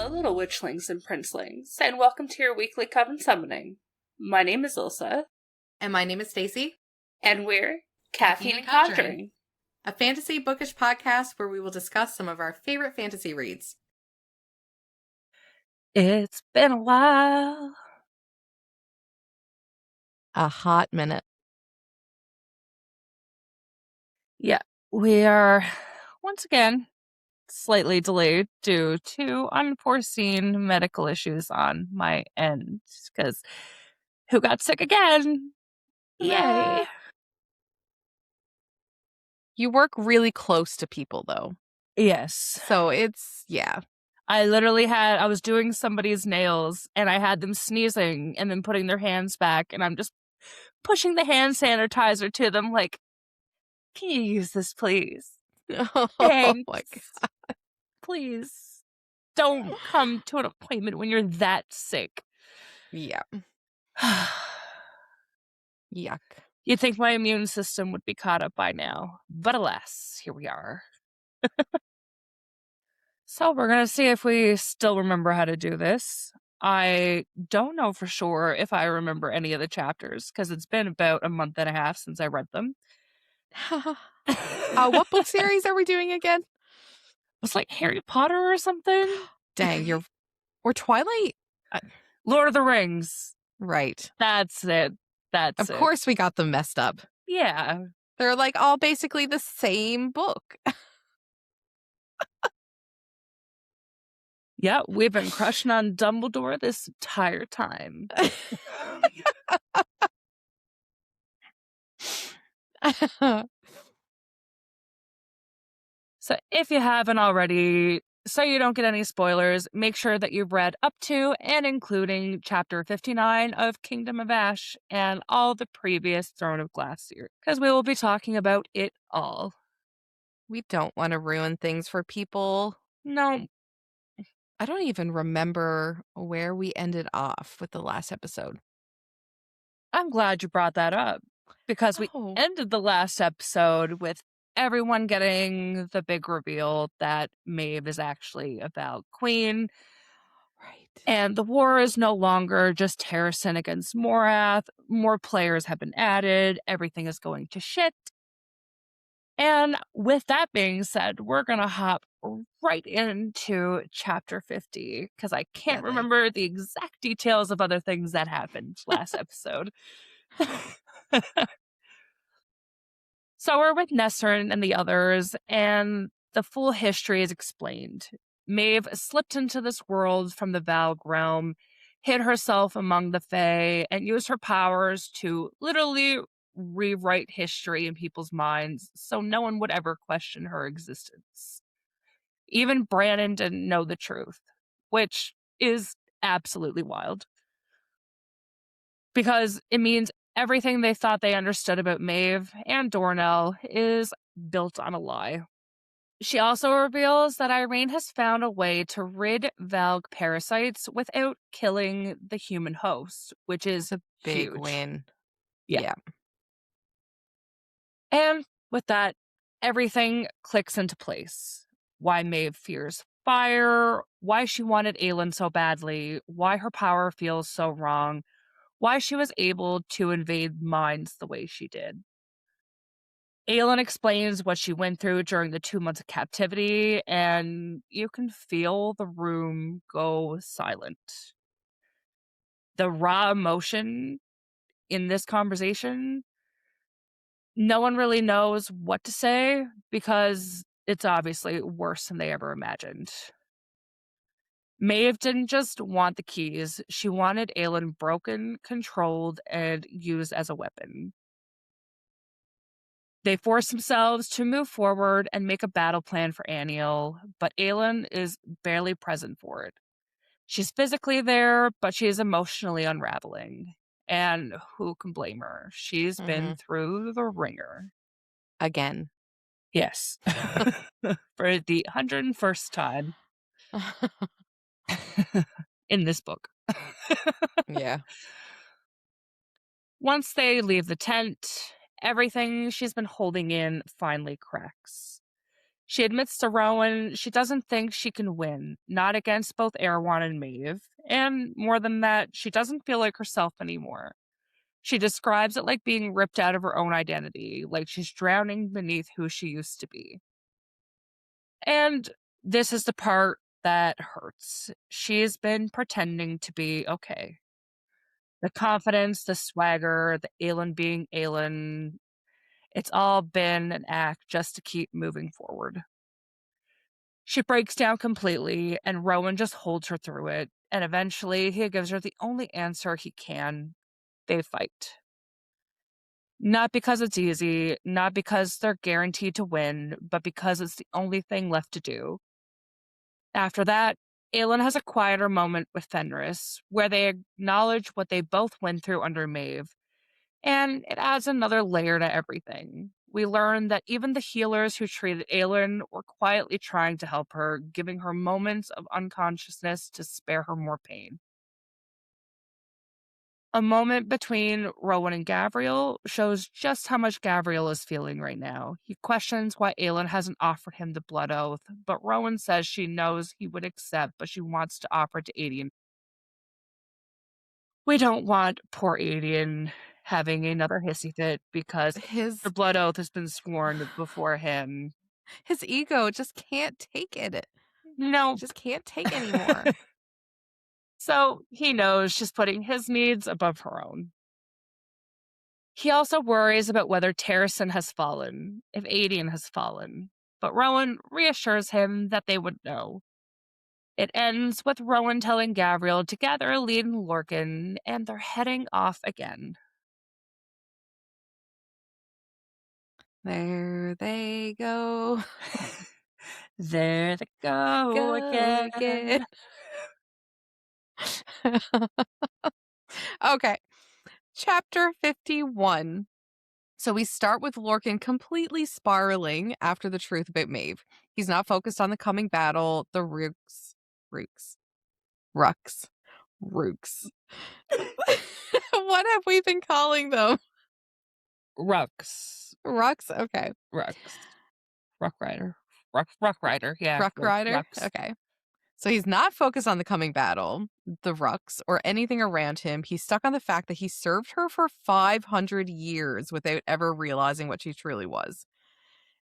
Hello, little witchlings and princelings, and welcome to your weekly Coven Summoning. My name is Ilsa. And my name is Stacy. And we're Caffeine and Conjuring, a fantasy bookish podcast where we will discuss some of our favorite fantasy reads. It's been a while. A hot minute. Yeah, we are once again slightly delayed due to unforeseen medical issues on my end. Because who got sick again? Yeah. Yay. You work really close to people, though. Yes. So it's, yeah. I was doing somebody's nails, and I had them sneezing and then putting their hands back, and I'm just pushing the hand sanitizer to them like, can you use this, please? Oh, Thanks. my God. Please don't come to an appointment when you're that sick. Yeah. Yuck. You'd think my immune system would be caught up by now, but alas, here we are. So we're going to see if we still remember how to do this. I don't know for sure if I remember any of the chapters, because it's been about a month and a half since I read them. What book series are we doing again? It's like Harry Potter or something. Dang, or Twilight? Lord of the Rings. Right. That's it. Of course we got them messed up. Yeah. They're like all basically the same book. Yeah, we've been crushing on Dumbledore this entire time. So if you haven't already, so you don't get any spoilers, make sure that you've read up to and including Chapter 59 of Kingdom of Ash and all the previous Throne of Glass series, because we will be talking about it all. We don't want to ruin things for people. No. I don't even remember where we ended off with the last episode. I'm glad you brought that up, because we ended the last episode with everyone getting the big reveal that Maeve is actually a Valg Queen. Right. And the war is no longer just Terrasen against Morath. More players have been added. Everything is going to shit. And with that being said, we're going to hop right into Chapter 50, because I can't remember the exact details of other things that happened last episode. So we're with Nesrin and the others, and the full history is explained. Maeve slipped into this world from the Valg realm, hid herself among the Fae, and used her powers to literally rewrite history in people's minds so no one would ever question her existence. Even Brannon didn't know the truth, which is absolutely wild. Because it means everything they thought they understood about Maeve and Dornell is built on a lie. She also reveals that Irene has found a way to rid Valg parasites without killing the human host, which is a big huge win. Yeah. And with that, everything clicks into place. Why Maeve fears fire, why she wanted Aelin so badly, why her power feels so wrong, why she was able to invade minds the way she did. Aelin explains what she went through during the 2 months of captivity, and you can feel the room go silent. The raw emotion in this conversation, no one really knows what to say because it's obviously worse than they ever imagined. Maeve didn't just want the keys, she wanted Aelin broken, controlled, and used as a weapon. They force themselves to move forward and make a battle plan for Aniel, but Aelin is barely present for it. She's physically there, but she is emotionally unraveling. And who can blame her? She's been through the ringer. Again. Yes. For the 101st time. In this book. Yeah. Once they leave the tent, everything she's been holding in finally cracks. She admits to Rowan she doesn't think she can win, not against both Erewhon and Maeve. And more than that, she doesn't feel like herself anymore. She describes it like being ripped out of her own identity, like she's drowning beneath who she used to be. And this is the part that hurts. She's been pretending to be okay. The confidence, the swagger, the Aelin being Aelin, it's all been an act just to keep moving forward. She breaks down completely, and Rowan just holds her through it. And eventually, he gives her the only answer he can. They fight. Not because it's easy, not because they're guaranteed to win, but because it's the only thing left to do. After that, Aelin has a quieter moment with Fenris, where they acknowledge what they both went through under Maeve, and it adds another layer to everything. We learn that even the healers who treated Aelin were quietly trying to help her, giving her moments of unconsciousness to spare her more pain. A moment between Rowan and Gavriel shows just how much Gavriel is feeling right now. He questions why Aelin hasn't offered him the blood oath, but Rowan says she knows he would accept, but she wants to offer it to Aedion. We don't want poor Aedion having another hissy fit because His the blood oath has been sworn before him. his ego just can't take it. No. Just can't take anymore. So he knows she's putting his needs above her own. He also worries about whether Terrasen has fallen, if Aedion has fallen, but Rowan reassures him that they would know. It ends with Rowan telling Gavriel to gather Lead and Lorcan, and they're heading off again. There they go. There they go again. Okay. Chapter 51. So we start with Lorcan completely spiraling after the truth about Maeve. He's not focused on the coming battle, the Rooks. What have we been calling them? Rucks. Okay. Ruck Rider. Ruck Rider, yeah. Ruck Rider? Rucks. Okay. So he's not focused on the coming battle, the Rucks, or anything around him. He's stuck on the fact that he served her for 500 years without ever realizing what she truly was.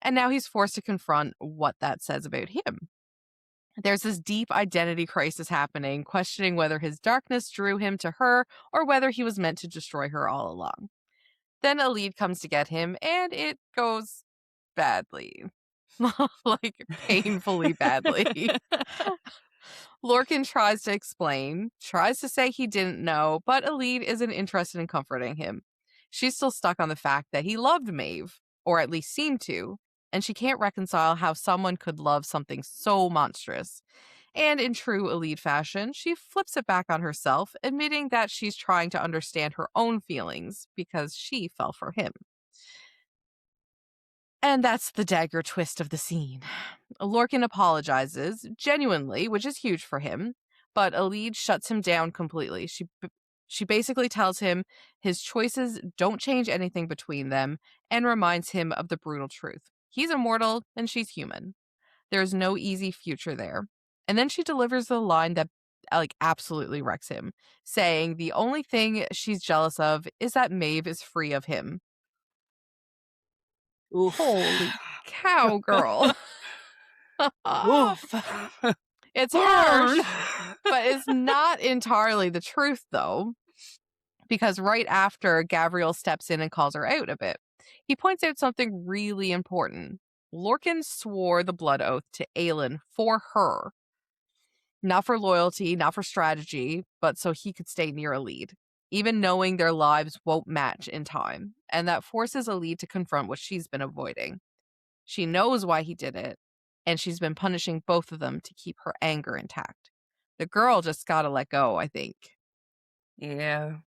And now he's forced to confront what that says about him. There's this deep identity crisis happening, questioning whether his darkness drew him to her or whether he was meant to destroy her all along. Then a lead comes to get him, and it goes badly. Like, painfully badly. Lorcan tries to explain, tries to say he didn't know, but Elide isn't interested in comforting him. She's still stuck on the fact that he loved Maeve, or at least seemed to, and she can't reconcile how someone could love something so monstrous. And in true Elide fashion, she flips it back on herself, admitting that she's trying to understand her own feelings because she fell for him. And that's the dagger twist of the scene. Lorcan apologizes, genuinely, which is huge for him, but Elide shuts him down completely. She basically tells him his choices don't change anything between them and reminds him of the brutal truth. He's immortal and she's human. There's no easy future there. And then she delivers the line that absolutely wrecks him, saying the only thing she's jealous of is that Maeve is free of him. Oof. Holy cow, girl. Oof. It's harsh, but it's not entirely the truth, though, because right after Gavriel steps in and calls her out a bit, he points out something really important. Lorcan swore the blood oath to Aelin for her. Not for loyalty, not for strategy, but so he could stay near Elide, even knowing their lives won't match in time. And that forces Elide to confront what she's been avoiding. She knows why he did it, and she's been punishing both of them to keep her anger intact. The girl just gotta let go, I think. Yeah.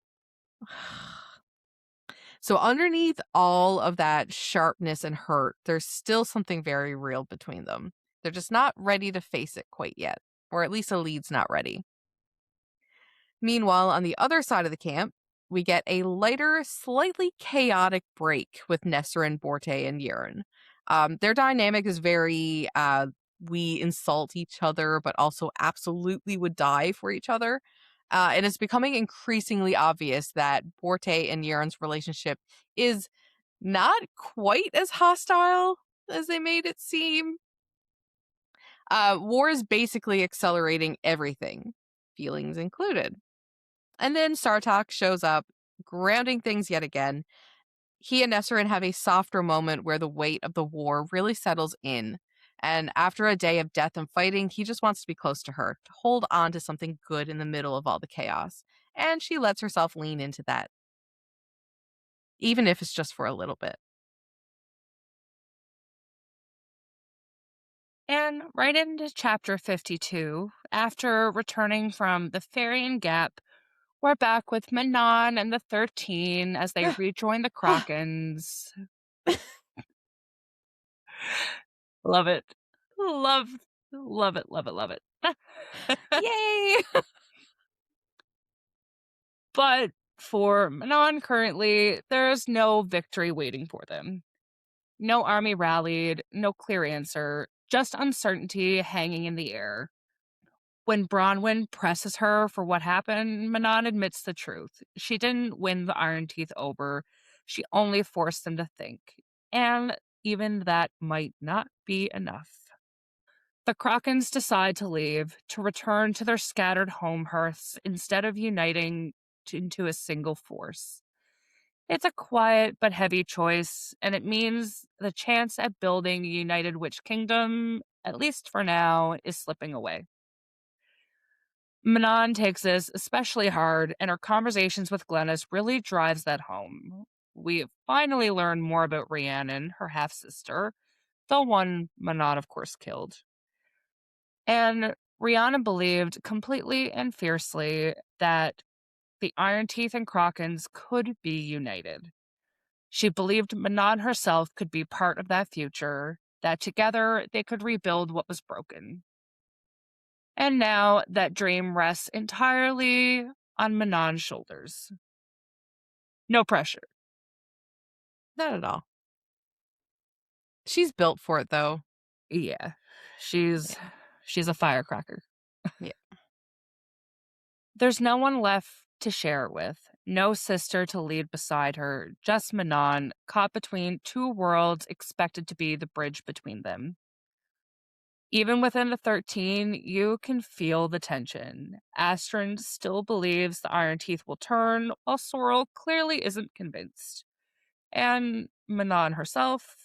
So underneath all of that sharpness and hurt, there's still something very real between them. They're just not ready to face it quite yet, or at least Elide's not ready. Meanwhile, on the other side of the camp, we get a lighter, slightly chaotic break with Nesrin, Borte, and Yurn. Their dynamic is very we insult each other, but also absolutely would die for each other. And it's becoming increasingly obvious that Borte and Euron's relationship is not quite as hostile as they made it seem. War is basically accelerating everything, feelings included. And then Sartok shows up, grounding things yet again. He and Nesserin have a softer moment where the weight of the war really settles in. And after a day of death and fighting, he just wants to be close to her, to hold on to something good in the middle of all the chaos. And she lets herself lean into that, even if it's just for a little bit. And right into chapter 52, after returning from the Farian Gap, we're back with Manon and the 13 as they rejoin the Krakens. Love it. Love it. Yay! But for Manon currently, there's no victory waiting for them. No army rallied, no clear answer, just uncertainty hanging in the air. When Bronwyn presses her for what happened, Manon admits the truth. She didn't win the Iron Teeth over. She only forced them to think. And even that might not be enough. The Krakens decide to leave, to return to their scattered home hearths instead of uniting into a single force. It's a quiet but heavy choice, and it means the chance at building a united Witch Kingdom, at least for now, is slipping away. Manon takes this especially hard, and her conversations with Glennis really drives that home. We finally learn more about Rhiannon, her half-sister, the one Manon, of course, killed. And Rhiannon believed completely and fiercely that the Iron Teeth and Krakens could be united. She believed Manon herself could be part of that future, that together they could rebuild what was broken. And now that dream rests entirely on Manon's shoulders. No pressure. Not at all. She's built for it, though. Yeah. She's a firecracker. Yeah. There's no one left to share it with. No sister to lead beside her, just Manon, caught between two worlds expected to be the bridge between them. Even within the 13, you can feel the tension. Astrid still believes the Iron Teeth will turn, while Sorrel clearly isn't convinced. And Manon herself,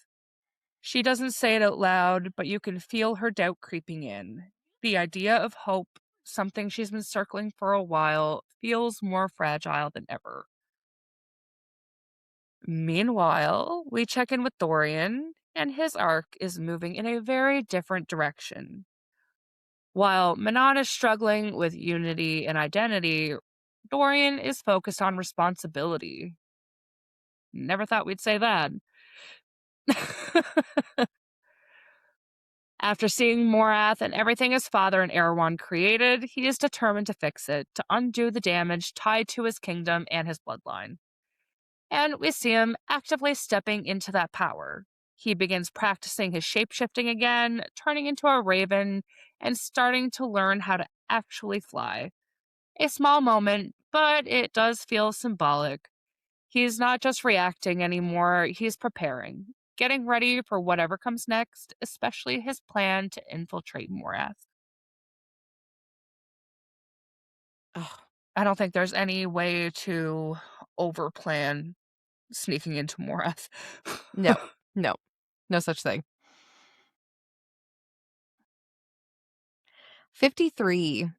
she doesn't say it out loud, but you can feel her doubt creeping in. The idea of hope, something she's been circling for a while, feels more fragile than ever. Meanwhile, we check in with Dorian, and his arc is moving in a very different direction. While Manon is struggling with unity and identity, Dorian is focused on responsibility. Never thought we'd say that. After seeing Morath and everything his father and Erewhon created, he is determined to fix it, to undo the damage tied to his kingdom and his bloodline. And we see him actively stepping into that power. He begins practicing his shapeshifting again, turning into a raven, and starting to learn how to actually fly. A small moment, but it does feel symbolic. He's not just reacting anymore, he's preparing, getting ready for whatever comes next, especially his plan to infiltrate Morath. Ugh. I don't think there's any way to overplan sneaking into Morath. No. No such thing. 53.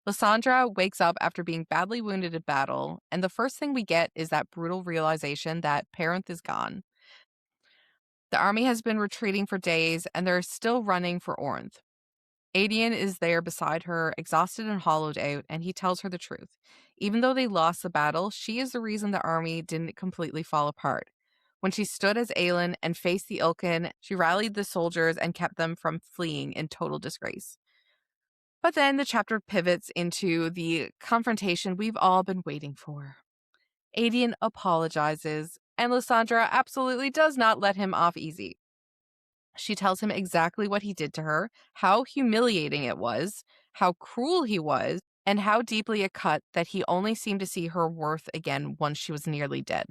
Lysandra wakes up after being badly wounded in battle, and the first thing we get is that brutal realization that Parenth is gone. The army has been retreating for days, and they're still running for Ornth. Aedion is there beside her, exhausted and hollowed out, and he tells her the truth. Even though they lost the battle, she is the reason the army didn't completely fall apart. When she stood as Aelin and faced the Ilkin, she rallied the soldiers and kept them from fleeing in total disgrace. But then the chapter pivots into the confrontation we've all been waiting for. Aedion apologizes, and Lysandra absolutely does not let him off easy. She tells him exactly what he did to her, how humiliating it was, how cruel he was, and how deeply it cut that he only seemed to see her worth again once she was nearly dead.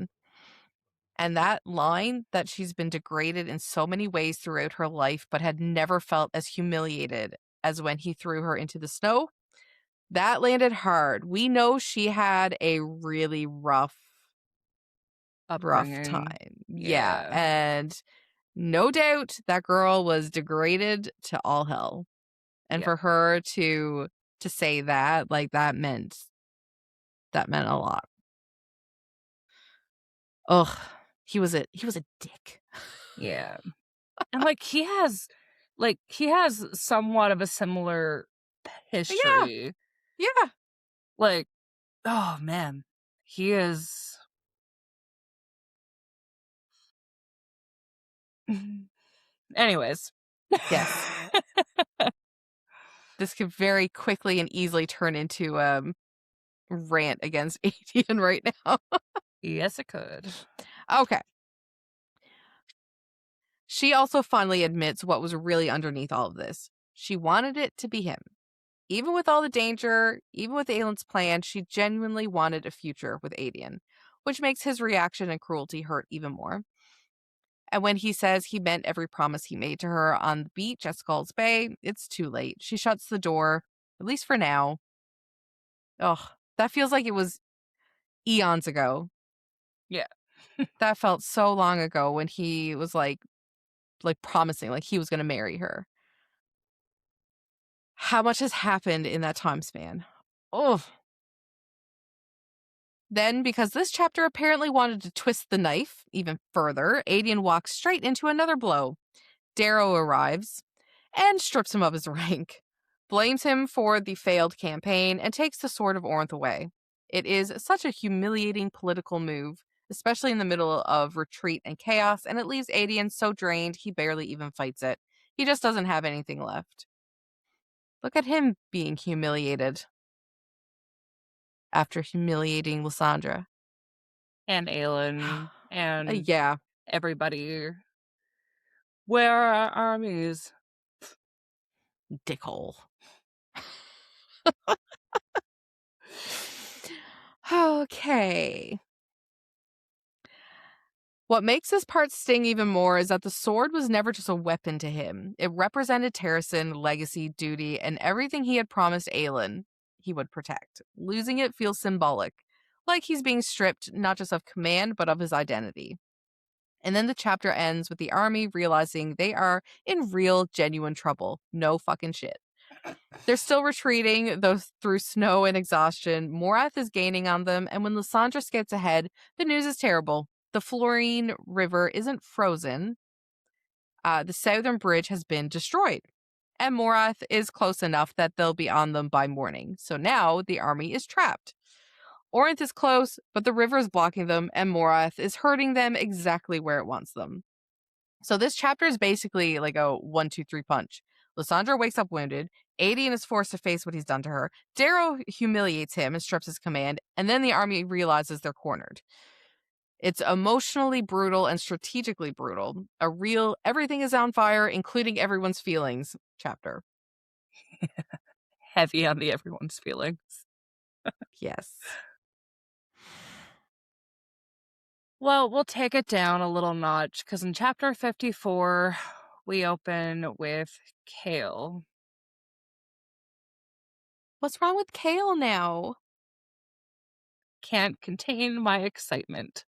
And that line, that she's been degraded in so many ways throughout her life, but had never felt as humiliated as when he threw her into the snow, that landed hard. We know she had a really rough Upbringing. time. Yeah. Yeah. And no doubt that girl was degraded to all hell. And Yeah. for her to say that, like, that meant a lot. Ugh. He was a dick. Yeah. And he has somewhat of a similar Yeah. history. Yeah. Like, oh man. He is anyways. Yes. This could very quickly and easily turn into rant against Adian right now. Yes, it could. Okay. She also finally admits what was really underneath all of this. She wanted it to be him. Even with all the danger, even with Aelin's plan, she genuinely wanted a future with Adian, which makes his reaction and cruelty hurt even more. And when he says he meant every promise he made to her on the beach at Skulls Bay, it's too late. She shuts the door, at least for now. Ugh, that feels like it was eons ago. Yeah. That felt so long ago when he was like promising, like he was going to marry her. How much has happened in that time span? Oh. Then, because this chapter apparently wanted to twist the knife even further, Adian walks straight into another blow. Darrow arrives and strips him of his rank, blames him for the failed campaign, and takes the sword of Ornth away. It is such a humiliating political move, especially in the middle of retreat and chaos, and it leaves Adian so drained he barely even fights it. He just doesn't have anything left. Look at him being humiliated after humiliating Lysandra. And Aelin and Yeah. everybody. Where are our armies? Dickhole. Okay. What makes this part sting even more is that the sword was never just a weapon to him. It represented Terrasen, legacy, duty, and everything he had promised Aelin he would protect. Losing it feels symbolic, like he's being stripped not just of command, but of his identity. And then the chapter ends with the army realizing they are in real, genuine trouble. No fucking shit. They're still retreating, though through snow and exhaustion. Morath is gaining on them, and when Lysandra gets ahead, the news is terrible. The Florine River isn't frozen. The southern bridge has been destroyed. And Morath is close enough that they'll be on them by morning. So now the army is trapped. Ornth is close, but the river is blocking them, and Morath is hurting them exactly where it wants them. So this chapter is basically like a 1-2-3 punch. Lysandra wakes up wounded. Adian is forced to face what he's done to her. Darrow humiliates him and strips his command, and then the army realizes they're cornered. It's emotionally brutal and strategically brutal. A real everything is on fire, including everyone's feelings chapter. Heavy on the everyone's feelings. Yes. Well, we'll take it down a little notch, because in chapter 54, we open with Kale. What's wrong with Kale now? Can't contain my excitement.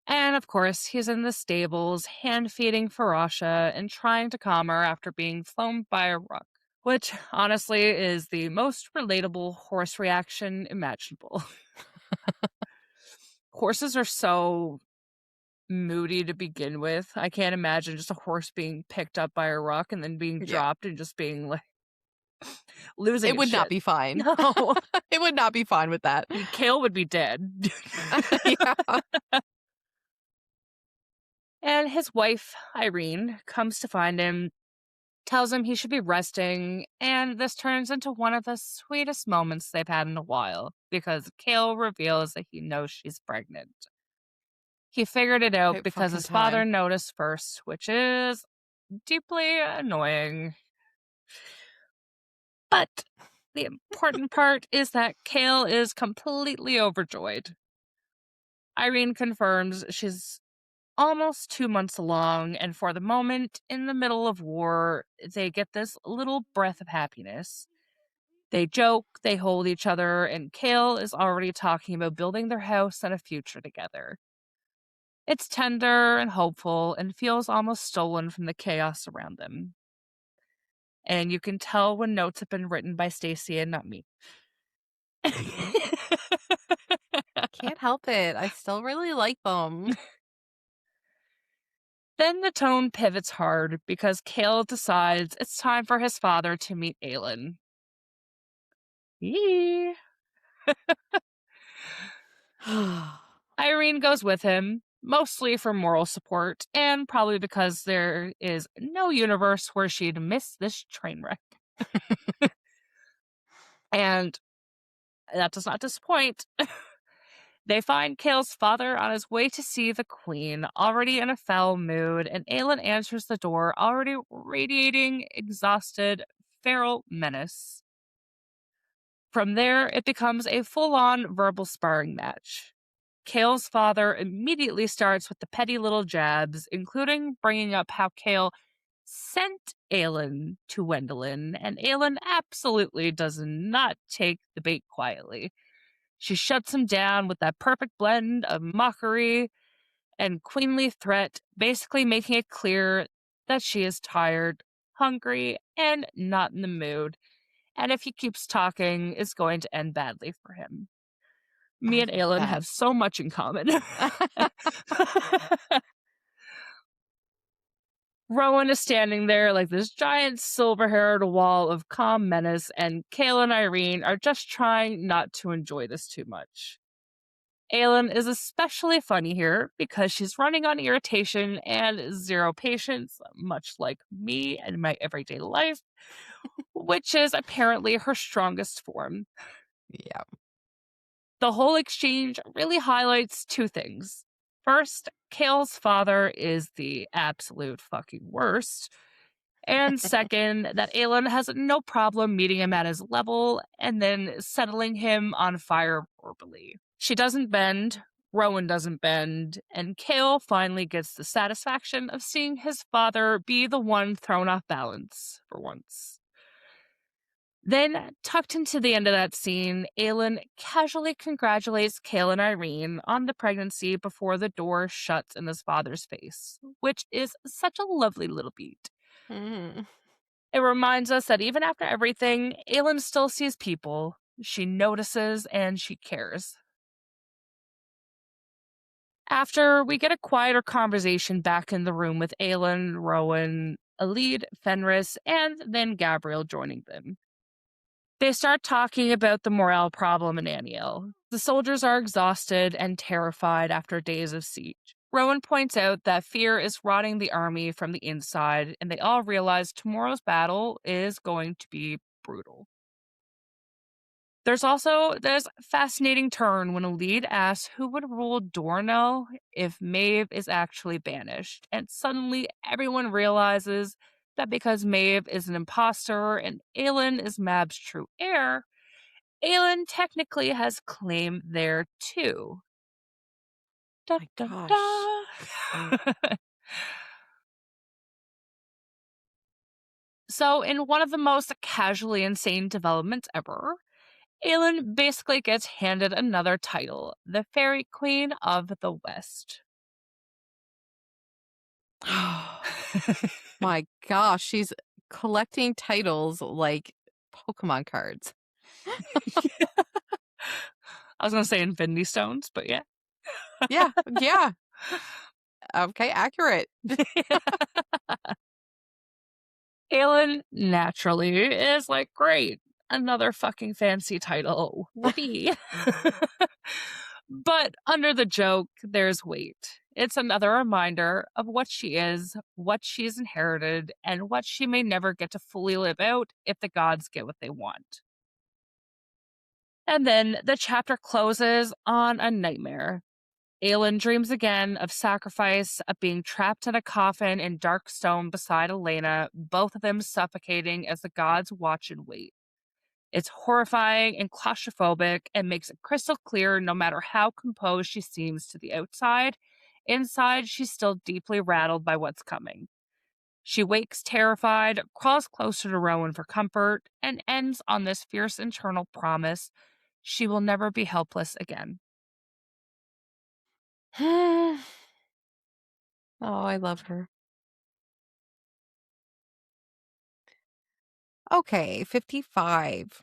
And of course, he's in the stables, hand-feeding Farasha and trying to calm her after being flown by a ruck, which honestly is the most relatable horse reaction imaginable. Horses are so moody to begin with. I can't imagine just a horse being picked up by a ruck and then being dropped and just being like losing it would not shit. be fine. No. It would not be fine with that. Kale would be dead. Yeah. And his wife, Irene, comes to find him, tells him he should be resting, and this turns into one of the sweetest moments they've had in a while, because Kale reveals that he knows she's pregnant. He figured it out About because fucking his father time. noticed first, which is deeply annoying. But the important part is that Kale is completely overjoyed. Irene confirms she's almost 2 months along, and for the moment, in the middle of war, they get this little breath of happiness. They joke, they hold each other, and Kale is already talking about building their house and a future together. It's tender and hopeful and feels almost stolen from the chaos around them. And you can tell when notes have been written by Stacy and not me. Can't help it. I still really like them. Then the tone pivots hard because Kale decides it's time for his father to meet Aelin. Yee. Irene goes with him, mostly for moral support, and probably because there is no universe where she'd miss this train wreck. And that does not disappoint. They find Kale's father on his way to see the queen, already in a foul mood, and Aelin answers the door, already radiating exhausted, feral menace. From there, it becomes a full-on verbal sparring match. Kale's father immediately starts with the petty little jabs, including bringing up how Kale sent Aelin to Wendelin, and Aelin absolutely does not take the bait quietly. She shuts him down with that perfect blend of mockery and queenly threat, basically making it clear that she is tired, hungry, and not in the mood. And if he keeps talking, it's going to end badly for him. Me I and love Aelin that. have so much in common. Rowan is standing there like this giant silver-haired wall of calm menace, and Kale and Irene are just trying not to enjoy this too much. Aelin is especially funny here because she's running on irritation and zero patience, much like me and my everyday life, which is apparently her strongest form. Yeah. The whole exchange really highlights two things. First, Kale's father is the absolute fucking worst. And second, that Aelin has no problem meeting him at his level and then settling him on fire verbally. She doesn't bend, Rowan doesn't bend, and Kale finally gets the satisfaction of seeing his father be the one thrown off balance for once. Then, tucked into the end of that scene, Aelin casually congratulates Kale and Irene on the pregnancy before the door shuts in his father's face, which is such a lovely little beat. Mm. It reminds us that even after everything, Aelin still sees people. She notices and she cares. After, we get a quieter conversation back in the room with Aelin, Rowan, Alid, Fenris, and then Gabriel joining them. They start talking about the morale problem in Aniel. The soldiers are exhausted and terrified after days of siege. Rowan points out that fear is rotting the army from the inside, and they all realize tomorrow's battle is going to be brutal. There's also this fascinating turn when a lead asks who would rule Dornell if Maeve is actually banished, and suddenly everyone realizes that because Maeve is an imposter and Aelin is Mab's true heir, Aelin technically has claim there too. Da, My da, gosh. da. So, in one of the most casually insane developments ever, Aelin basically gets handed another title, the Fairy Queen of the West. My gosh, she's collecting titles like Pokemon cards. I was going to say Infinity Stones, but yeah. Yeah, yeah. Okay, accurate. Aelin naturally is like, great, another fucking fancy title. Whoopee. But under the joke, there's weight. It's another reminder of what she is, what she's inherited, and what she may never get to fully live out if the gods get what they want. And then the chapter closes on a nightmare. Aelin dreams again of sacrifice, of being trapped in a coffin in dark stone beside Elena, both of them suffocating as the gods watch and wait. It's horrifying and claustrophobic and makes it crystal clear no matter how composed she seems to the outside, inside she's still deeply rattled by what's coming. She wakes terrified, crawls closer to Rowan for comfort, and ends on this fierce internal promise she will never be helpless again. Oh, I love her. Okay, 55.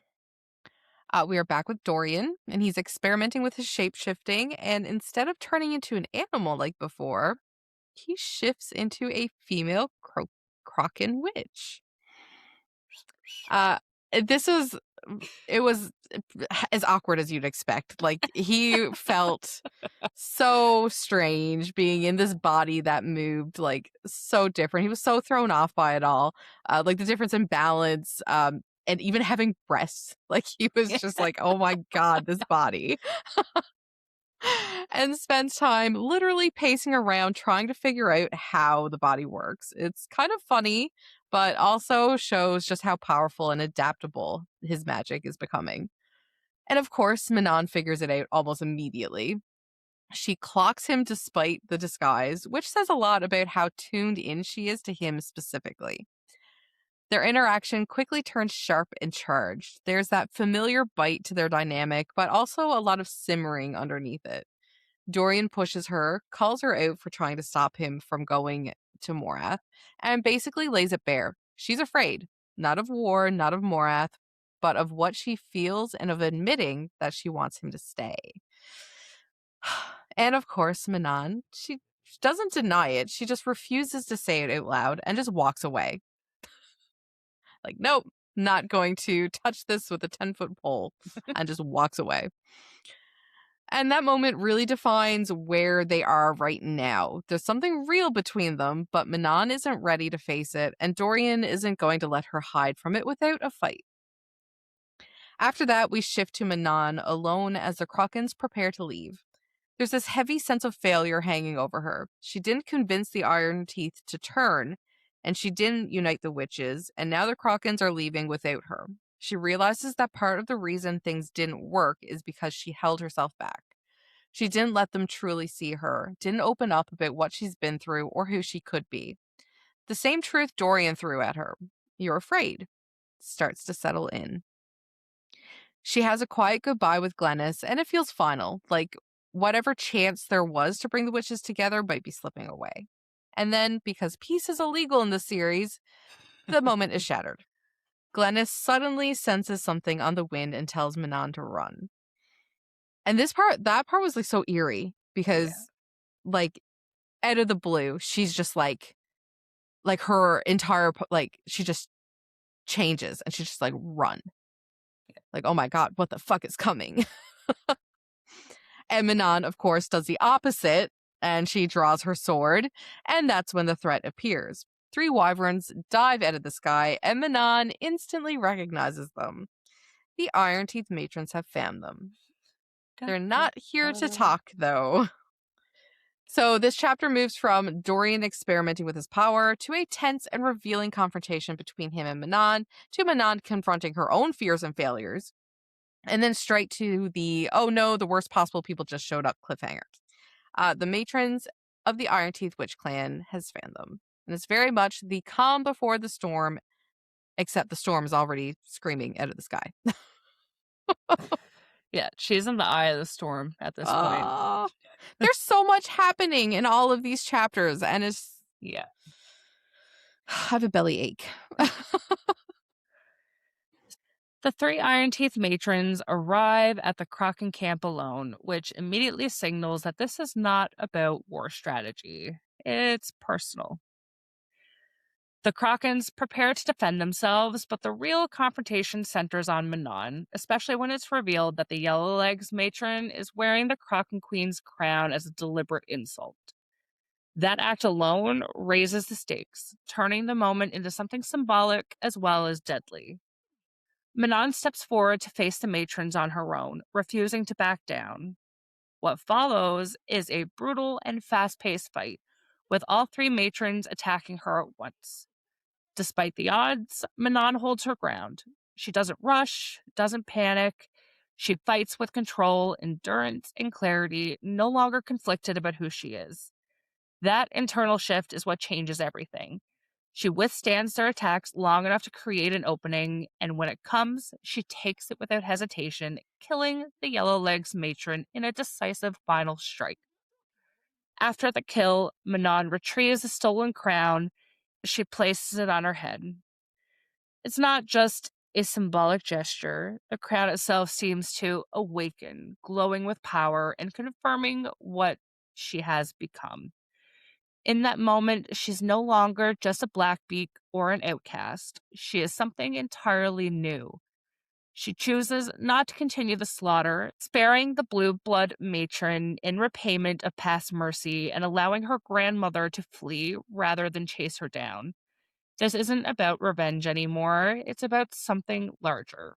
We are back with Dorian, and he's experimenting with his shape shifting. And instead of turning into an animal like before, he shifts into a female Kraken witch. Uh, this was it was as awkward as you'd expect. Like, he felt so strange being in this body that moved like so different. He was so thrown off by it all. Like the difference in balance, and even having breasts. Like, he was just like, oh my God, this body. And spends time literally pacing around trying to figure out how the body works. It's kind of funny, but also shows just how powerful and adaptable his magic is becoming. And of course, Manon figures it out almost immediately. She clocks him despite the disguise, which says a lot about how tuned in she is to him specifically. Their interaction quickly turns sharp and charged. There's that familiar bite to their dynamic, but also a lot of simmering underneath it. Dorian pushes her, calls her out for trying to stop him from going to Morath, and basically lays it bare. She's afraid, not of war, not of Morath, but of what she feels and of admitting that she wants him to stay. And of course, Manon, she doesn't deny it. She just refuses to say it out loud and just walks away. Like, nope, not going to touch this with a 10-foot pole, and just walks away. And that moment really defines where they are right now. There's something real between them, but Manon isn't ready to face it, and Dorian isn't going to let her hide from it without a fight. After that, we shift to Manon alone as the Krakens prepare to leave. There's this heavy sense of failure hanging over her. She didn't convince the Iron Teeth to turn, and she didn't unite the witches, and now the Krakens are leaving without her. She realizes that part of the reason things didn't work is because she held herself back. She didn't let them truly see her, didn't open up about what she's been through or who she could be. The same truth Dorian threw at her. You're afraid. Starts to settle in. She has a quiet goodbye with Glennis, and it feels final, like whatever chance there was to bring the witches together might be slipping away. And then, because peace is illegal in the series, the moment is shattered. Glennis suddenly senses something on the wind and tells Manon to run. And that part was like so eerie because, like, out of the blue, she's just like her entire, like, she just changes and she's just like, run. Like, oh my God, what the fuck is coming? And Manon, of course, does the opposite, and she draws her sword, and that's when the threat appears. 3 wyverns dive out of the sky, and Manon instantly recognizes them. The Iron Teeth matrons have found them. They're not here to talk, though. So this chapter moves from Dorian experimenting with his power to a tense and revealing confrontation between him and Manon, to Manon confronting her own fears and failures, and then straight to the, oh no, the worst possible people just showed up cliffhanger. The matrons of the Iron Teeth Witch Clan has found them. And it's very much the calm before the storm, except the storm is already screaming out of the sky. Yeah, she's in the eye of the storm at this point. There's so much happening in all of these chapters, and it's... Yeah. I have a belly ache. The 3 Iron Teeth matrons arrive at the Kraken camp alone, which immediately signals that this is not about war strategy. It's personal. The Krakens prepare to defend themselves, but the real confrontation centers on Manon, especially when it's revealed that the Yellowlegs matron is wearing the Kraken Queen's crown as a deliberate insult. That act alone raises the stakes, turning the moment into something symbolic as well as deadly. Manon steps forward to face the matrons on her own, refusing to back down. What follows is a brutal and fast-paced fight, with all three matrons attacking her at once. Despite the odds, Manon holds her ground. She doesn't rush, doesn't panic. She fights with control, endurance, and clarity, no longer conflicted about who she is. That internal shift is what changes everything. She withstands their attacks long enough to create an opening, and when it comes, she takes it without hesitation, killing the Yellow Legs matron in a decisive final strike. After the kill, Manon retrieves the stolen crown. She places it on her head. It's not just a symbolic gesture. The crown itself seems to awaken, glowing with power and confirming what she has become. In that moment, she's no longer just a Blackbeak or an outcast. She is something entirely new. She chooses not to continue the slaughter, sparing the blue blood matron in repayment of past mercy and allowing her grandmother to flee rather than chase her down. This isn't about revenge anymore, it's about something larger.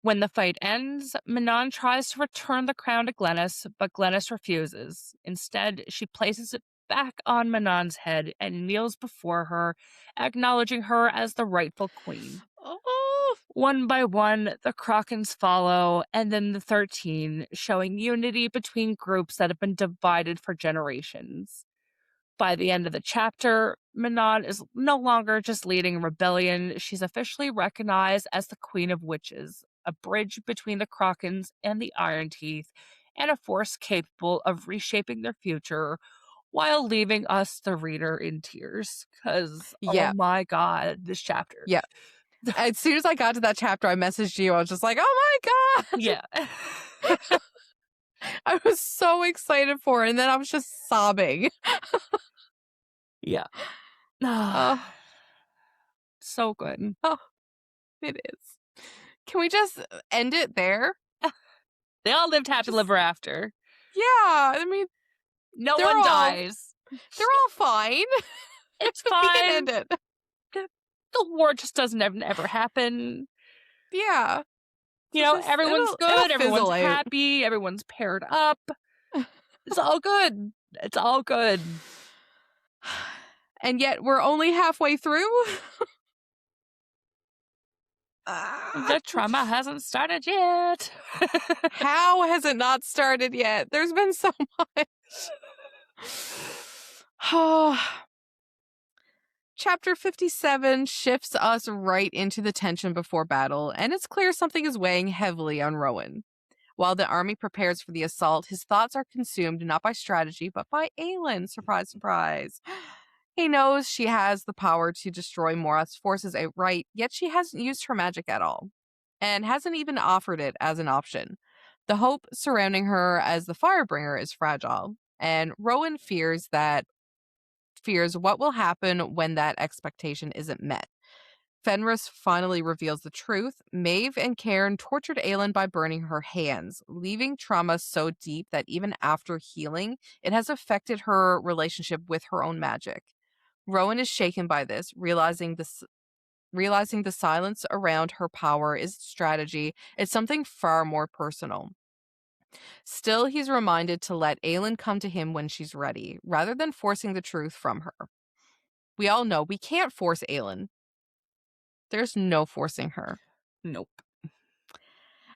When the fight ends, Manon tries to return the crown to Glennis, but Glennis refuses. Instead, she places it back on Manon's head and kneels before her, acknowledging her as the rightful queen. Oh, One by one, the Krakens follow, and then the 13, showing unity between groups that have been divided for generations. By the end of the chapter, Manon is no longer just leading a rebellion. She's officially recognized as the Queen of Witches, a bridge between the Krakens and the Iron Teeth, and a force capable of reshaping their future while leaving us, the reader, in tears. Because, oh yeah. my god, this chapter. Yeah. As soon as I got to that chapter, I messaged you. I was just like, oh my God. Yeah. I was so excited for it. And then I was just sobbing. Yeah. Oh, So good. oh, it is. Can we just end it there? They all lived happy ever after. Yeah. I mean, No they're one all- dies. they're all fine. It's We can fine. end it. The war just doesn't ever happen. Yeah. You know, Just- everyone's it'll good. fizzle Everyone's out. happy. Everyone's paired up. It's all good. It's all good. And yet we're only halfway through. The trauma hasn't started yet. How has it not started yet? There's been so much. Chapter 57 shifts us right into the tension before battle, and it's clear something is weighing heavily on Rowan. While the army prepares for the assault, his thoughts are consumed not by strategy, but by Aelin. Surprise, surprise. He knows she has the power to destroy Morath's forces outright, yet she hasn't used her magic at all, and hasn't even offered it as an option. The hope surrounding her as the Firebringer is fragile, and Rowan fears what will happen when that expectation isn't met. Fenris finally reveals the truth. Maeve and Cairn tortured Aelin by burning her hands, leaving trauma so deep that even after healing, it has affected her relationship with her own magic. Rowan is shaken by this, realizing the silence around her power is strategy. It's something far more personal. Still, he's reminded to let Aelin come to him when she's ready, rather than forcing the truth from her. We all know we can't force Aelin. There's no forcing her. Nope.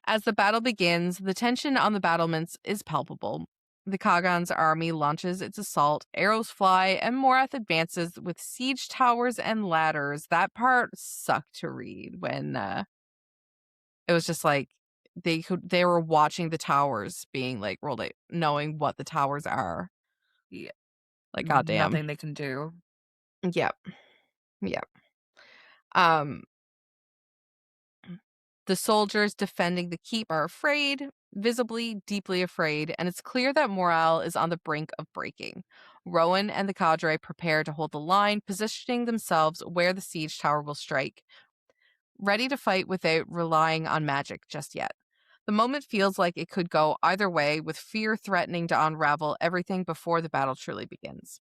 As the battle begins, the tension on the battlements is palpable. The Kagan's army launches its assault, arrows fly, and Morath advances with siege towers and ladders. That part sucked to read when it was just like they were watching the towers being like rolled out, knowing what the towers are. Yeah. Like goddamn. Nothing they can do. Yep. The soldiers defending the keep are afraid, visibly, deeply afraid, and it's clear that morale is on the brink of breaking. Rowan and the cadre prepare to hold the line, positioning themselves where the siege tower will strike, ready to fight without relying on magic just yet. The moment feels like it could go either way, with fear threatening to unravel everything before the battle truly begins.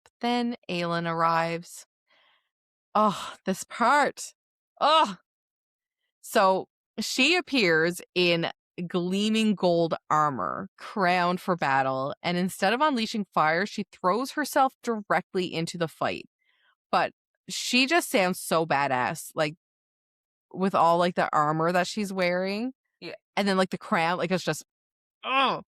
But then Aelin arrives. Oh, this part. Oh! So she appears in gleaming gold armor, crowned for battle, and instead of unleashing fire, she throws herself directly into the fight. But she just sounds so badass, like with all like the armor that she's wearing. Yeah. And then like the crown, like it's just, oh.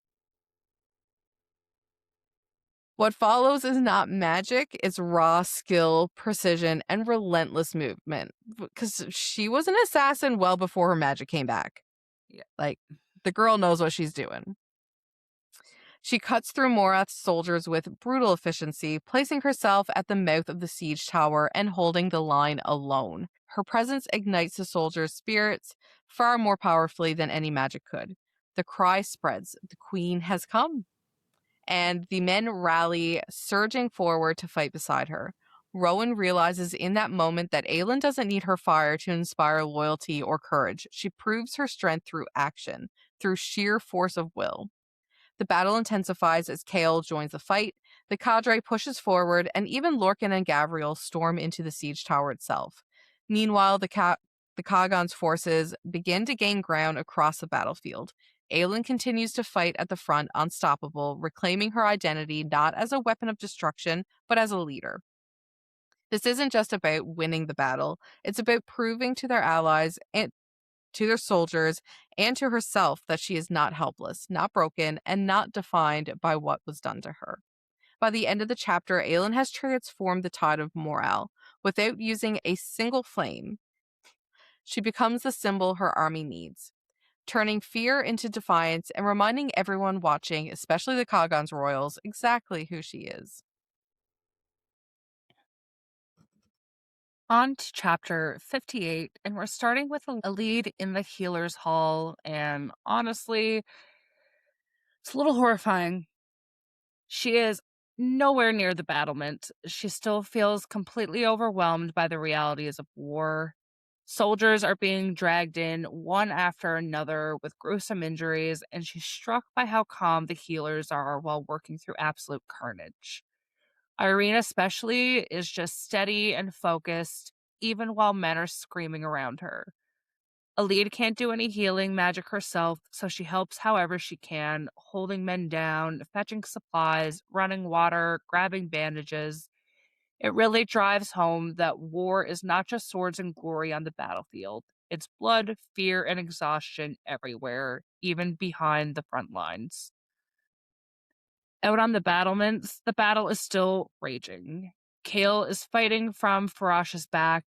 What follows is not magic, it's raw skill, precision, and relentless movement. Because she was an assassin well before her magic came back. Yeah. Like, the girl knows what she's doing. She cuts through Morath's soldiers with brutal efficiency, placing herself at the mouth of the siege tower and holding the line alone. Her presence ignites the soldiers' spirits far more powerfully than any magic could. The cry spreads, the queen has come. And the men rally, surging forward to fight beside her. Rowan realizes in that moment that Aelin doesn't need her fire to inspire loyalty or courage. She proves her strength through action, through sheer force of will. The battle intensifies as Chaol joins the fight. The cadre pushes forward, and even Lorcan and Gavriel storm into the siege tower itself. Meanwhile, the Kagan's forces begin to gain ground across the battlefield. Aelin continues to fight at the front, unstoppable, reclaiming her identity not as a weapon of destruction, but as a leader. This isn't just about winning the battle, it's about proving to their allies and to their soldiers and to herself that she is not helpless, not broken, and not defined by what was done to her. By the end of the chapter, Aelin has transformed the tide of morale. Without using a single flame, she becomes the symbol her army needs, turning fear into defiance and reminding everyone watching, especially the Kagan's royals, exactly who she is. On to chapter 58, and we're starting with a lead in the healer's hall, and honestly, it's a little horrifying. She is nowhere near the battlement. She still feels completely overwhelmed by the realities of war. Soldiers are being dragged in one after another with gruesome injuries, and she's struck by how calm the healers are while working through absolute carnage. Irene, especially, is just steady and focused, even while men are screaming around her. Alid can't do any healing magic herself, so she helps however she can, holding men down, fetching supplies, running water, grabbing bandages. It really drives home that war is not just swords and glory on the battlefield. It's blood, fear, and exhaustion everywhere, even behind the front lines. Out on the battlements, the battle is still raging. Chaol is fighting from Farash's back,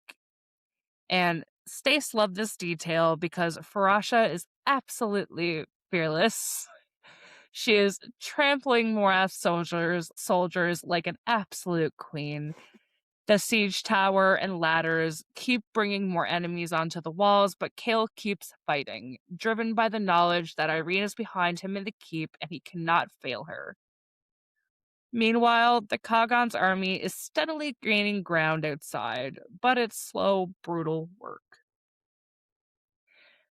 and Stace loved this detail because Farasha is absolutely fearless. She is trampling Morath's soldiers like an absolute queen. The siege tower and ladders keep bringing more enemies onto the walls, but Chaol keeps fighting, driven by the knowledge that Irene is behind him in the keep and he cannot fail her. Meanwhile, the Kagan's army is steadily gaining ground outside, but it's slow, brutal work.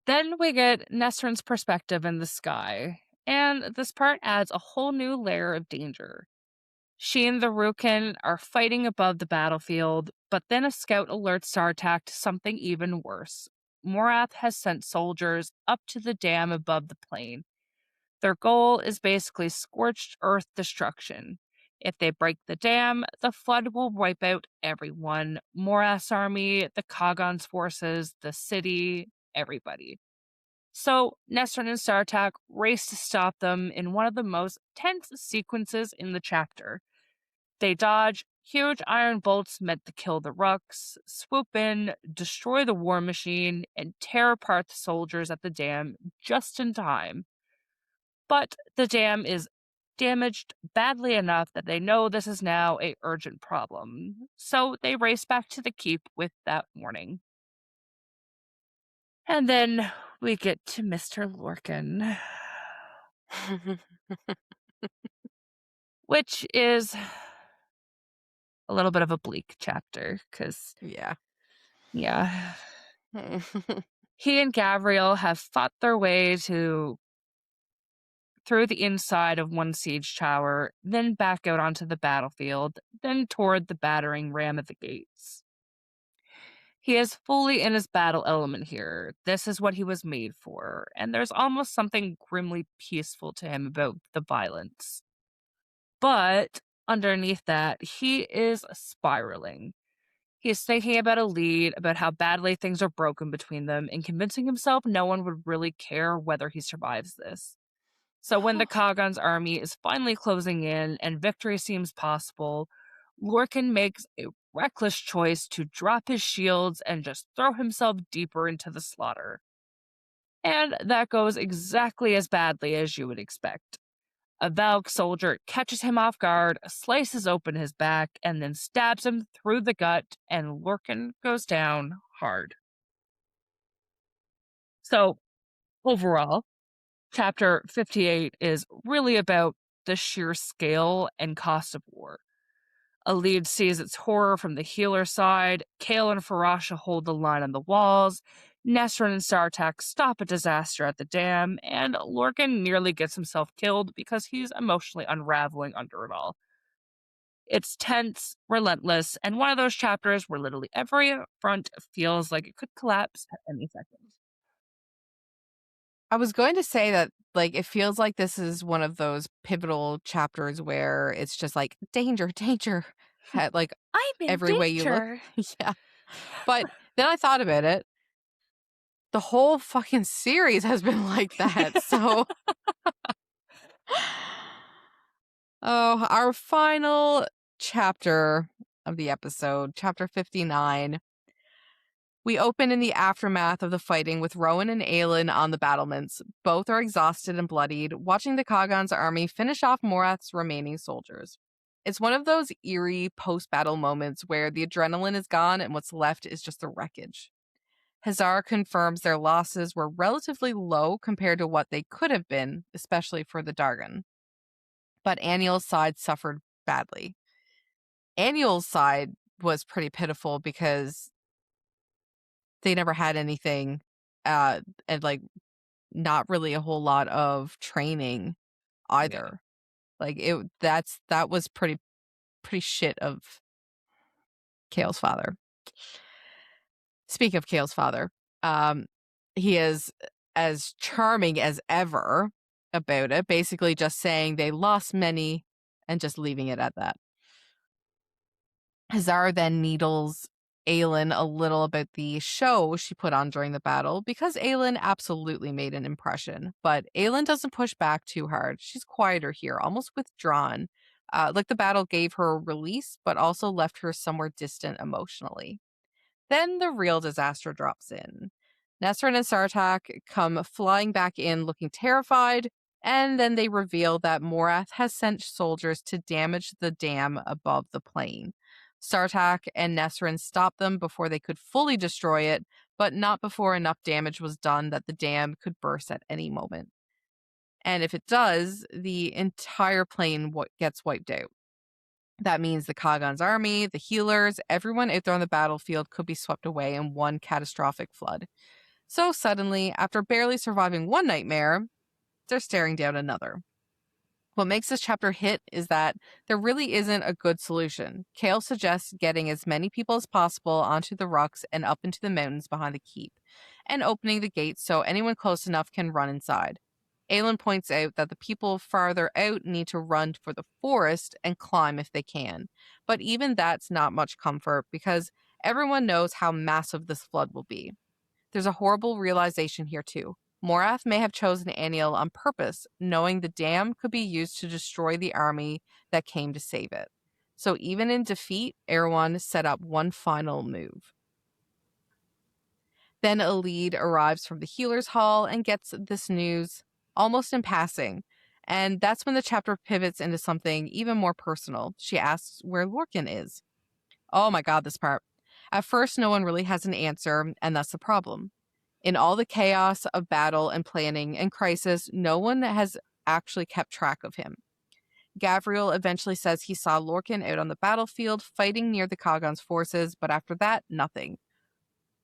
Then we get Nesrin's perspective in the sky, and this part adds a whole new layer of danger. She and the Rukin are fighting above the battlefield, but then a scout alerts Sartak to something even worse. Morath has sent soldiers up to the dam above the plain. Their goal is basically scorched earth destruction. If they break the dam, the flood will wipe out everyone. Morath's army, the Kagan's forces, the city, everybody. So Nesrin and Sartak race to stop them in one of the most tense sequences in the chapter. They dodge huge iron bolts meant to kill the Ruks, swoop in, destroy the war machine, and tear apart the soldiers at the dam just in time. But the dam is damaged badly enough that they know this is now an urgent problem. So they race back to the keep with that warning. And then we get to Mr. Lorcan, which is a little bit of a bleak chapter because, Yeah. he and Gavriel have fought their way through the inside of one siege tower, then back out onto the battlefield, then toward the battering ram at the gates. He is fully in his battle element here. This is what he was made for, and there's almost something grimly peaceful to him about the violence. But underneath that, he is spiraling. He is thinking about a lead, about how badly things are broken between them, and convincing himself no one would really care whether he survives this. So when the Kagan's army is finally closing in and victory seems possible, Lorcan makes a reckless choice to drop his shields and just throw himself deeper into the slaughter. And that goes exactly as badly as you would expect. A Valk soldier catches him off guard, slices open his back, and then stabs him through the gut, and Lorcan goes down hard. So, overall, Chapter 58 is really about the sheer scale and cost of war. A lead sees its horror from the healer side, Kale and Farasha hold the line on the walls, Nesrin and Sartak stop a disaster at the dam, and Lorcan nearly gets himself killed because he's emotionally unraveling under it all. It's tense, relentless, and one of those chapters where literally every front feels like it could collapse at any second. I was going to say that, like, it feels like this is one of those pivotal chapters where it's just like danger, danger, like I'm in every way you look. danger. Yeah. But then I thought about it. The whole fucking series has been like that. So, oh, our final chapter of the episode, chapter 59. We open in the aftermath of the fighting with Rowan and Aelin on the battlements. Both are exhausted and bloodied, watching the Kagan's army finish off Morath's remaining soldiers. It's one of those eerie post-battle moments where the adrenaline is gone and what's left is just the wreckage. Hazar confirms their losses were relatively low compared to what they could have been, especially for the Dargon. But Aniel's side suffered badly. Aniel's side was pretty pitiful because they never had anything, and like not really a whole lot of training either. Like that was pretty shit of Kale's father. Speak of Kale's father, he is as charming as ever about it, basically just saying they lost many and just leaving it at that. Hazar then needles Aelin a little about the show she put on during the battle because Aelin absolutely made an impression. But Aelin doesn't push back too hard. She's quieter here, almost withdrawn. Like the battle gave her a release, but also left her somewhere distant emotionally. Then the real disaster drops in. Nesrin and Sartak come flying back in looking terrified, and then they reveal that Morath has sent soldiers to damage the dam above the plain. Sartak and Nesrin stop them before they could fully destroy it, but not before enough damage was done that the dam could burst at any moment. And if it does, the entire plain gets wiped out. That means the Kagan's army, the healers, everyone out there on the battlefield could be swept away in one catastrophic flood. So suddenly, after barely surviving one nightmare, they're staring down another. What makes this chapter hit is that there really isn't a good solution. Kale suggests getting as many people as possible onto the rocks and up into the mountains behind the keep, and opening the gates so anyone close enough can run inside. Aelin points out that the people farther out need to run for the forest and climb if they can. But even that's not much comfort because everyone knows how massive this flood will be. There's a horrible realization here too. Morath may have chosen Aniel on purpose, knowing the dam could be used to destroy the army that came to save it. So even in defeat, Erewhon set up one final move. Then a lead arrives from the healer's hall and gets this news almost in passing. And that's when the chapter pivots into something even more personal. She asks where Lorcan is. Oh my god, this part. At first, no one really has an answer, and that's the problem. In all the chaos of battle and planning and crisis, no one has actually kept track of him. Gavriel eventually says he saw Lorcan out on the battlefield fighting near the Kagan's forces, but after that, nothing.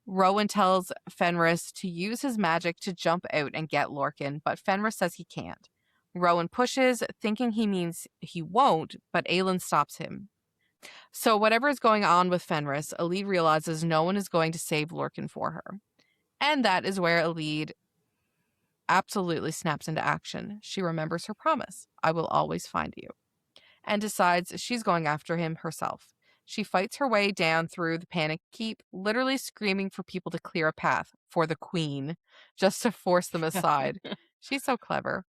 Rowan tells Fenris to use his magic to jump out and get Lorcan, but Fenris says he can't. Rowan pushes, thinking he means he won't, but Aelin stops him. So whatever is going on with Fenris, Elide realizes no one is going to save Lorcan for her. And that is where Elide absolutely snaps into action. She remembers her promise, I will always find you, and decides she's going after him herself. She fights her way down through the panic keep, literally screaming for people to clear a path for the queen, just to force them aside. She's so clever.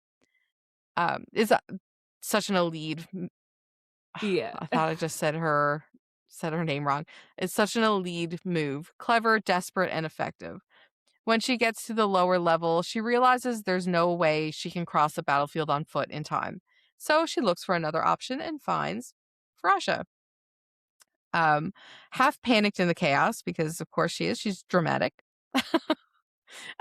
Is such an Elide. Yeah. I thought I just said her name wrong. It's such an Elide move. Clever, desperate, and effective. When she gets to the lower level, she realizes there's no way she can cross the battlefield on foot in time. So she looks for another option and finds Farasha. Half panicked in the chaos, because of course she is. She's dramatic.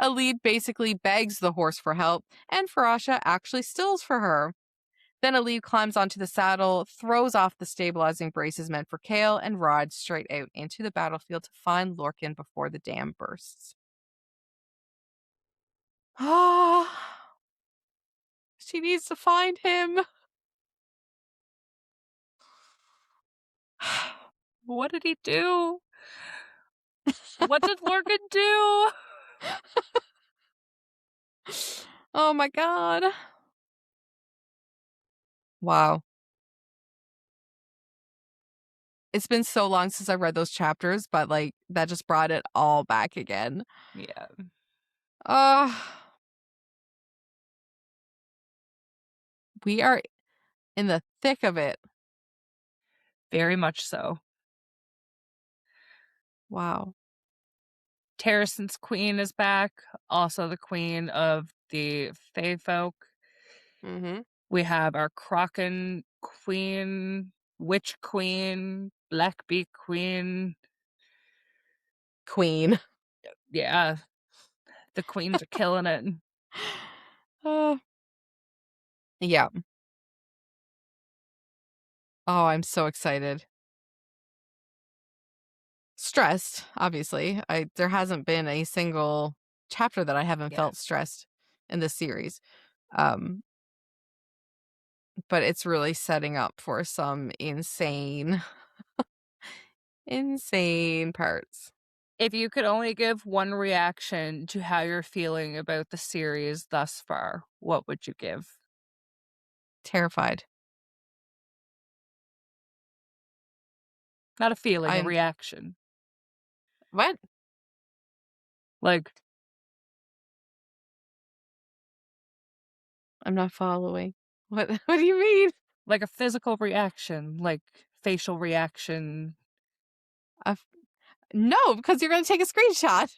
Elide basically begs the horse for help, and Farasha actually stills for her. Then Elide climbs onto the saddle, throws off the stabilizing braces meant for Kale, and rides straight out into the battlefield to find Lorcan before the dam bursts. Ah, she needs to find him. What did he do? What did Lorcan do? Oh my god. Wow. It's been so long since I read those chapters, but like that just brought it all back again. Yeah. We are in the thick of it. Very much so. Wow. Terrasen's queen is back, also the queen of the Fae folk. Mm-hmm. We have our Kraken queen, witch queen, blackbeak queen. Queen. Yeah, the queens are killing it. Yeah. Oh, I'm so excited. Stressed, obviously. There hasn't been a single chapter that I haven't felt stressed in this series. But it's really setting up for some insane parts. If you could only give one reaction to how you're feeling about the series thus far, what would you give? Terrified. Not a feeling, a reaction. What? Like, I'm not following. What do you mean? like a physical reaction, like facial reaction. No, because you're going to take a screenshot.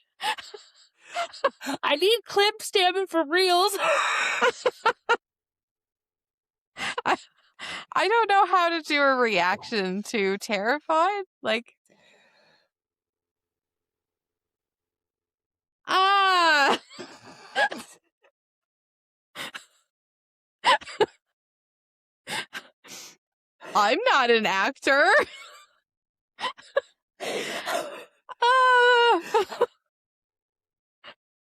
I need clips, damn it, for reals. I don't know how to do a reaction to terrified. Like, I'm not an actor.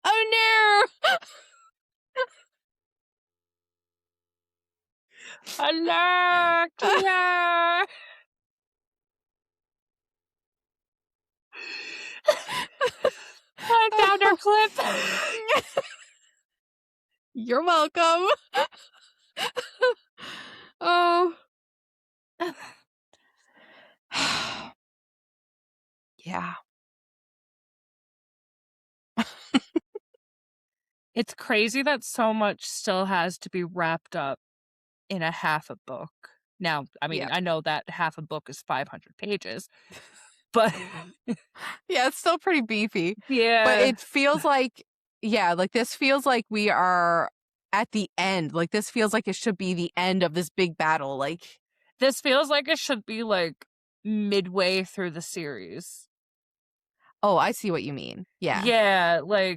Oh no. Alert! Yeah. I found our clip. You're welcome. Oh. Yeah. It's crazy that so much still has to be wrapped up in a half a book. Now, I mean, I know that half a book is 500 pages, but yeah, it's still pretty beefy. Yeah. But it feels like, like this feels like we are at the end. Like this feels like it should be the end of this big battle. Like this feels like it should be like midway through the series. Oh, I see what you mean. Yeah.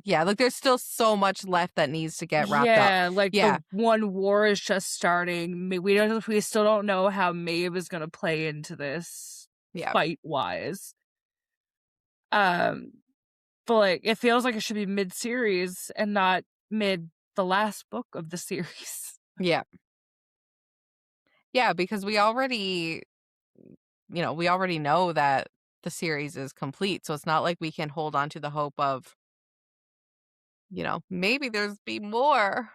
Yeah, like there's still so much left that needs to get wrapped up. Yeah, like the one war is just starting. We still don't know how Maeve is gonna play into this fight wise. But like it feels like it should be mid series and not mid the last book of the series. Yeah. Yeah, because we already we already know that the series is complete, so it's not like we can hold on to the hope of, maybe there's be more.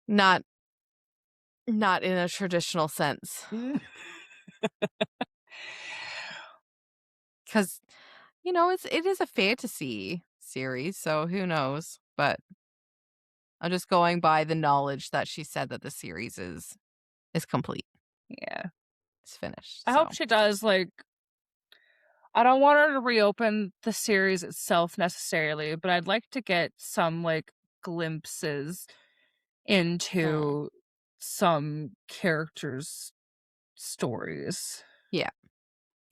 Not in a traditional sense. Because, it is a fantasy series, so who knows? But I'm just going by the knowledge that she said that the series is complete. Yeah. It's finished. I hope she does, I don't want her to reopen the series itself necessarily, but I'd like to get some, glimpses into some characters' stories. Yeah.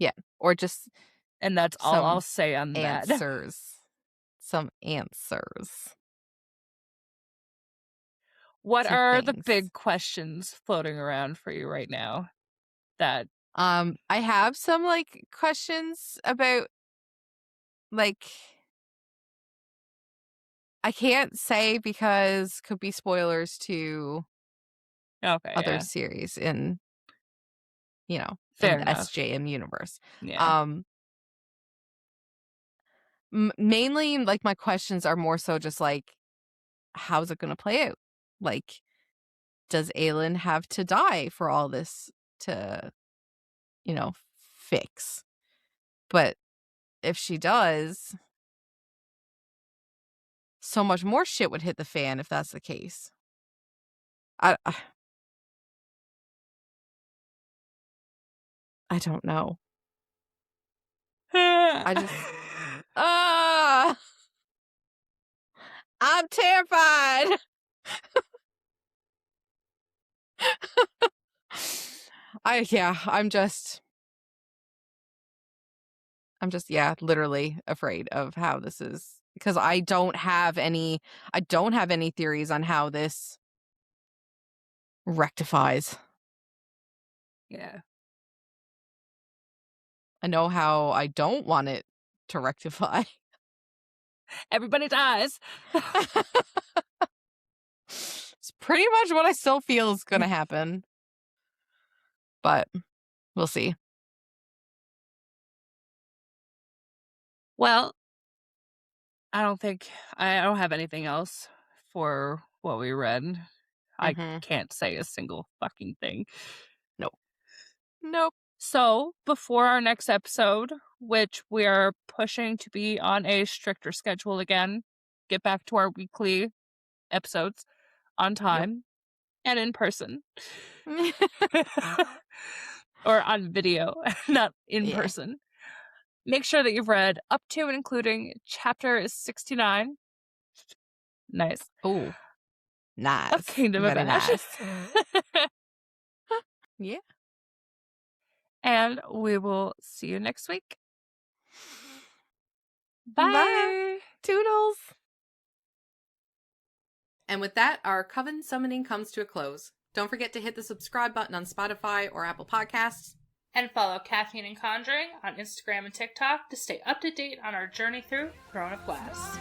Yeah. Or just And that's all I'll say on that. answers. Some answers. What to are the things. big questions floating around for you right now? That I have some questions about I can't say because could be spoilers to other series in Fair in the enough. SJM universe. Yeah. Mainly my questions are more so just how's it going to play out? Does Aelin have to die for all this to fix? But if she does, so much more shit would hit the fan if that's the case. I don't know. I just I'm terrified. I'm just literally afraid of how this is, because I don't have any theories on how this rectifies. Yeah. I know how I don't want it to rectify. Everybody dies. It's pretty much what I still feel is going to happen. But we'll see. Well, I don't have anything else for what we read. I can't say a single fucking thing. Nope. So, before our next episode, which we are pushing to be on a stricter schedule again, get back to our weekly episodes on time and in person. Or on video, not in person. Make sure that you've read up to and including chapter 69. Nice. Oh, nice. Of Kingdom of Ash. Nice. Yeah. And we will see you next week. Bye. Bye. Toodles. And with that, our Coven summoning comes to a close. Don't forget to hit the subscribe button on Spotify or Apple Podcasts. And follow Caffeine and Conjuring on Instagram and TikTok to stay up to date on our journey through Throne of Glass.